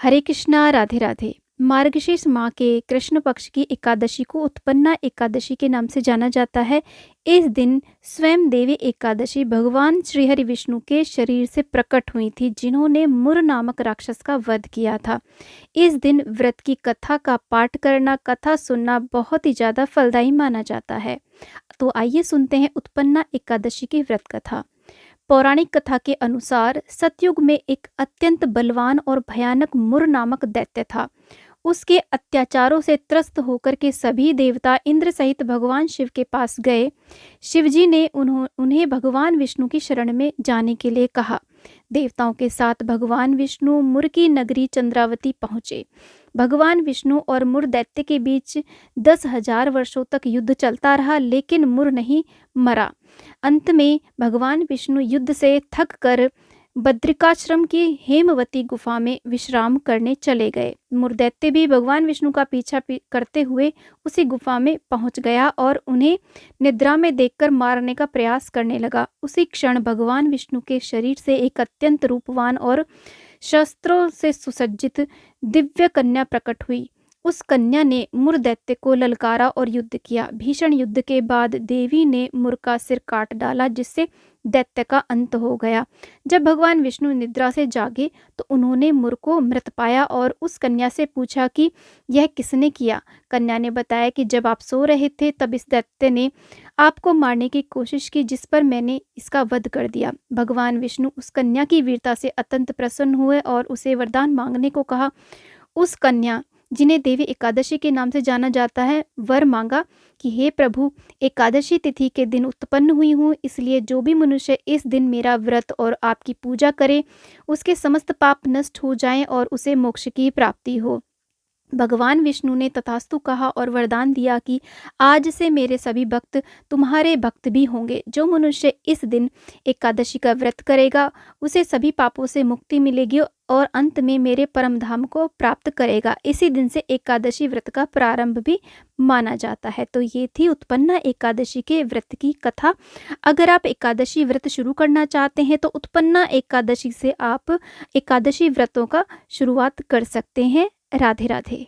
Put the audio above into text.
हरे कृष्णा, राधे राधे। मार्गशीर्ष माह के कृष्ण पक्ष की एकादशी को उत्पन्ना एकादशी के नाम से जाना जाता है। इस दिन स्वयं देवी एकादशी भगवान श्री हरि विष्णु के शरीर से प्रकट हुई थी, जिन्होंने मुर नामक राक्षस का वध किया था। इस दिन व्रत की कथा का पाठ करना, कथा सुनना बहुत ही ज़्यादा फलदायी माना जाता है। तो आइए सुनते हैं उत्पन्ना एकादशी की व्रत कथा। पौराणिक कथा के अनुसार सतयुग में एक अत्यंत बलवान और भयानक मुर नामक दैत्य था। उसके अत्याचारों से त्रस्त होकर के सभी देवता इंद्र सहित भगवान शिव के पास गए। शिवजी ने उन्हें भगवान विष्णु की शरण में जाने के लिए कहा। देवताओं के साथ भगवान विष्णु मुर की नगरी चंद्रावती पहुँचे। भगवान विष्णु और मुर दैत्य के बीच 10,000 वर्षों तक युद्ध चलता रहा, लेकिन मुर नहीं मरा। अंत में भगवान विष्णु युद्ध से थक कर बद्रिकाश्रम की हेमवती गुफा में विश्राम करने चले गए। मुर दैत्य भी भगवान विष्णु का पीछा करते हुए उसी गुफा में पहुंच गया और उन्हें निद्रा में देखकर मारने का प्रयास करने लगा। उसी क्षण भगवान विष्णु के शरीर से एक अत्यंत रूपवान और शस्त्रों से सुसज्जित दिव्य कन्या प्रकट हुई। उस कन्या ने मुर दैत्य को ललकारा और युद्ध किया। भीषण युद्ध के बाद देवी ने मुर का सिर काट डाला, जिससे दैत्य का अंत हो गया। जब भगवान विष्णु निद्रा से जागे तो उन्होंने मुर को मृत पाया और उस कन्या से पूछा कि यह किसने किया। कन्या ने बताया कि जब आप सो रहे थे तब इस दैत्य ने आपको मारने की कोशिश की, जिस पर मैंने इसका वध कर दिया। भगवान विष्णु उस कन्या की वीरता से अत्यंत प्रसन्न हुए और उसे वरदान मांगने को कहा। उस कन्या, जिन्हें देवी एकादशी के नाम से जाना जाता है, वर मांगा कि हे प्रभु, एकादशी तिथि के दिन उत्पन्न हुई हूँ, इसलिए जो भी मनुष्य इस दिन मेरा व्रत और आपकी पूजा करे, उसके समस्त पाप नष्ट हो जाएं और उसे मोक्ष की प्राप्ति हो। भगवान विष्णु ने तथास्तु कहा और वरदान दिया कि आज से मेरे सभी भक्त तुम्हारे भक्त भी होंगे। जो मनुष्य इस दिन एकादशी का व्रत करेगा, उसे सभी पापों से मुक्ति मिलेगी और अंत में मेरे परम धाम को प्राप्त करेगा। इसी दिन से एकादशी व्रत का प्रारंभ भी माना जाता है। तो ये थी उत्पन्ना एकादशी के व्रत की कथा। अगर आप एकादशी व्रत शुरू करना चाहते हैं तो उत्पन्ना एकादशी से आप एकादशी व्रतों का शुरुआत कर सकते हैं। राधे राधे।